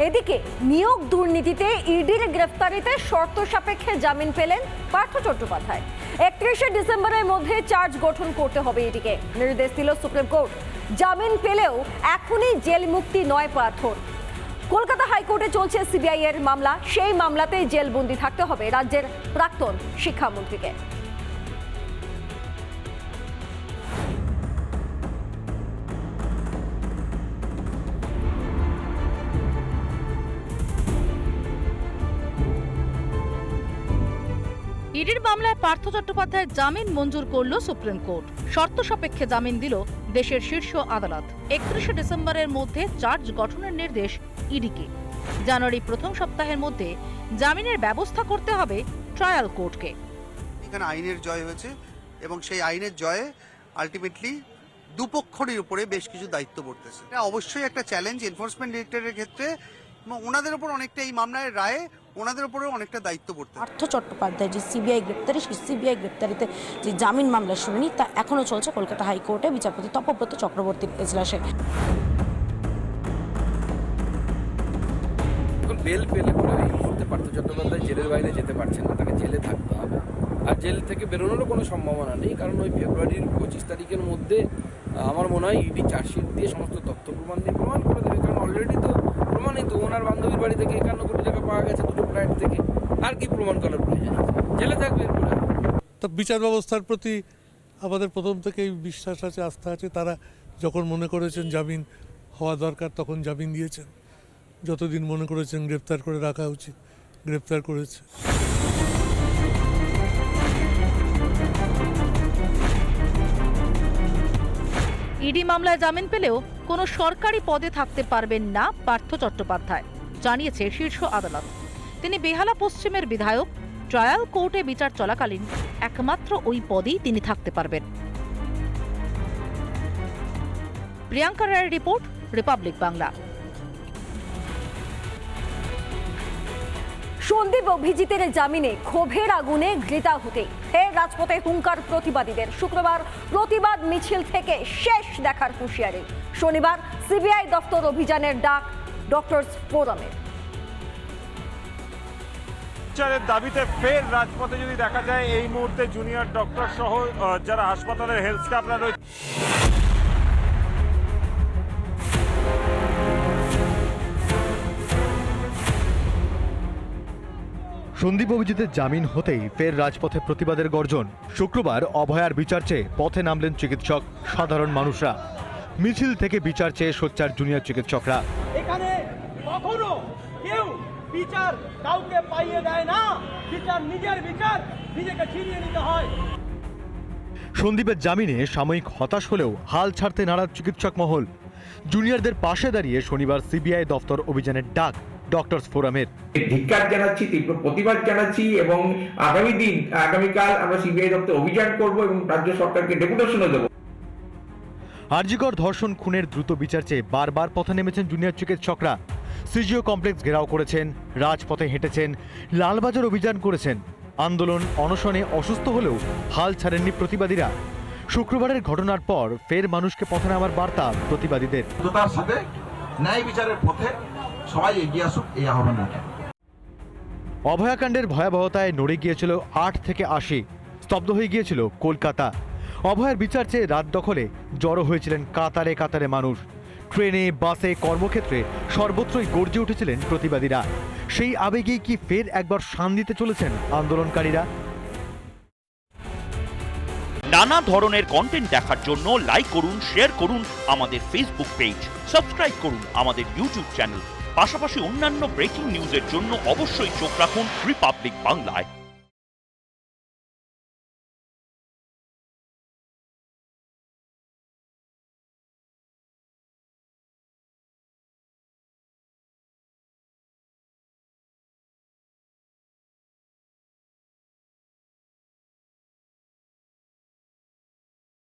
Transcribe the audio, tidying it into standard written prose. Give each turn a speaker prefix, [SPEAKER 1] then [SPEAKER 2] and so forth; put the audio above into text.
[SPEAKER 1] এদিকে নিয়োগ দুর্নীতিতে ইডির গ্রেফতারিতে শর্ত সাপেক্ষে জামিন পেলেন পার্থ চট্টোপাধ্যায়। 31শে ডিসেম্বরের মধ্যে চার্জ গঠন করতে হবে ইডিকে, নির্দেশ দিল সুপ্রিম কোর্ট। জামিন পেলেও এখনই জেল মুক্তি নয় পার্থর। কলকাতা হাইকোর্টে চলছে সিবিআই এর মামলা, সেই মামলাতে জেলবন্দি থাকতে হবে রাজ্যের প্রাক্তন শিক্ষামন্ত্রীকে।
[SPEAKER 2] ইডির মামলায় পার্থ চট্টোপাধ্যায়ের জামিন মঞ্জুর করল সুপ্রিম কোর্ট। শর্ত সাপেক্ষে জামিন দিল দেশের শীর্ষ আদালত। 31শে ডিসেম্বরের মধ্যে চার্জ গঠনের নির্দেশ ইডিকে। জানুয়ারি প্রথম সপ্তাহের মধ্যে জামিনের ব্যবস্থা করতে হবে ট্রায়াল কোর্টকে।
[SPEAKER 3] এখানে আইনের জয় হয়েছে এবং সেই আইনের জয়ে আলটিমেটলি দুপক্ষের উপরে বেশ কিছু দায়িত্ব পড়তেছে। এটা অবশ্যই একটা চ্যালেঞ্জ এনফোর্সমেন্ট ডিরেক্টরের ক্ষেত্রে এবং ওনাদের উপর অনেকটা এই মামলার রায়ে ওনাদের উপরেও অনেকটা দায়িত্ব পড়তে।
[SPEAKER 4] পার্থ চট্টোপাধ্যায় যে সিবিআই গ্রেপ্তারি, সেই সিবিআই গ্রেপ্তারিতে যে জামিন মামলার শুনানি তা এখনও চলছে কলকাতা হাইকোর্টে বিচারপতি তপব্রত চক্রবর্তীর এজলাসে।
[SPEAKER 5] বেল পেলে পরে এই মুহূর্তে পার্থ চট্টোপাধ্যায় জেলের বাইরে যেতে পারছেন না, তাকে জেলে থাকতে হবে। আর জেল থেকে বেরোনোরও কোনো সম্ভাবনা নেই, কারণ ওই ফেব্রুয়ারির 25 তারিখের মধ্যে আমার মনে হয় ইডি চার্জশিট দিয়ে সমস্ত তথ্য প্রমাণ দিয়ে প্রমাণ করে দেবে। কারণ অলরেডি তো প্রমাণিত, ওনার বান্ধবীর বাড়ি থেকে 51 কোটি টাকা পাওয়া গেছে দুটো ফ্ল্যাট থেকে। আর কি প্রমাণ করার প্রয়োজন আছে? জেলে থাকবে এরপরে।
[SPEAKER 6] তো বিচার ব্যবস্থার প্রতি আমাদের প্রথম থেকেই বিশ্বাস আছে, আস্থা আছে। তারা যখন মনে করেছেন জামিন হওয়া দরকার তখন জামিন দিয়েছেন, যতদিন মনে করেছেন গ্রেপ্তার করে রাখা উচিত গ্রেপ্তার করেছে।
[SPEAKER 2] ইডি মামলায় জামিন পেলেও কোনো সরকারি পদে থাকতে পারবেন না পার্থ চট্টোপাধ্যায়, জানিয়েছে শীর্ষ আদালত। তিনি বেহালা পশ্চিমের বিধায়ক। ট্রায়াল কোর্টে বিচার চলাকালীন একমাত্র ওই পদেই তিনি থাকতে পারবেন। প্রিয়াঙ্কা রায়ের রিপোর্ট, রিপাবলিক বাংলা।
[SPEAKER 1] সন্দীপ অভিজিতের জামিনে ক্ষোভের আগুনে ঘৃতা হতে ফের রাজপথে হুঙ্কার প্রতিবাদীদের। শুক্রবার প্রতিবাদ মিছিল থেকে শেষ দেখার হুঁশিয়ারি। শনিবার সিবিআই দপ্তর অভিযানের ডাক ডক্টরস ফোরামের।
[SPEAKER 7] বিচারের দাবিতে ফের রাজপথে যদি দেখা যায় এই মুহূর্তে জুনিয়র ডক্টর সহ যারা হাসপাতালের হেলথ স্টাফরা রয়েছে।
[SPEAKER 8] সন্দীপ অভিজিতের জামিন হতেই ফের রাজপথে প্রতিবাদের গর্জন। শুক্রবার অভয়ার বিচার চেয়ে পথে নামলেন চিকিৎসক, সাধারণ মানুষরা। মিছিল থেকে বিচার চেয়ে সোচ্চার জুনিয়র চিকিৎসকরা।
[SPEAKER 9] এখানে কখনো কেউ বিচার কাউকে পাইয়ে দেয় না, বিচার নিজের বিচার নিজেকে ছিনিয়ে নিতে হয়।
[SPEAKER 8] সন্দীপের জামিনে সাময়িক হতাশ হলেও হাল ছাড়তে নারাজ চিকিৎসক মহল। জুনিয়রদের পাশে দাঁড়িয়ে শনিবার সিবিআই দপ্তর অভিযানের ডাক ডক্টরস ফোরামের।
[SPEAKER 10] ধিক্কার জানাচ্ছি, তীব্র প্রতিবাদ জানাচ্ছি এবং আগামীকাল আমরা সিবিআই দপ্তর অভিযান করব এবং রাজ্য সরকারকে ডেপুটেশনও দেব।
[SPEAKER 8] আরজিকর ধর্ষণ খুনের দ্রুত বিচার চেয়ে বারবার পথে নেমেছেন জুনিয়র চিকিৎসকরা। সিজিও কমপ্লেক্স ঘেরাও করেছেন, রাজপথে হেঁটেছেন, লালবাজার অভিযান করেছেন। আন্দোলন অনশনে অসুস্থ হলেও হাল ছাড়েননি প্রতিবাদীরা। শুক্রবারের ঘটনার পর ফের মানুষকে পথে নামার বার্তা প্রতিবাদীদের।
[SPEAKER 11] সাথে ন্যায় বিচারের পথে সবাই এগিয়ে আসুক, এই আহ্বান রাখে।
[SPEAKER 8] অভয়াকাণ্ডের ভয়াবহতায় নড়ে গিয়েছিল 8 থেকে 80, স্তব্ধ হয়ে গিয়েছিল কলকাতা। অভয়ার বিচার চেয়ে রাত দখলে জড়ো হয়েছিলেন কাতারে কাতারে মানুষ। ট্রেনে, বাসে, কর্মক্ষেত্রে সর্বত্রই গর্জে উঠেছিলেন প্রতিবাদীরা। সেই আবেগেই কি ফের একবার শান দিতে চলেছেন আন্দোলনকারীরা?
[SPEAKER 12] নানা ধরনের কন্টেন্ট দেখার জন্য লাইক করুন, শেয়ার করুন আমাদের ফেসবুক পেজ, সাবস্ক্রাইব করুন আমাদের ইউটিউব চ্যানেল। পাশাপাশি অন্যান্য ব্রেকিং নিউজের জন্য অবশ্যই চোখ রাখুন রিপাবলিক বাংলায়।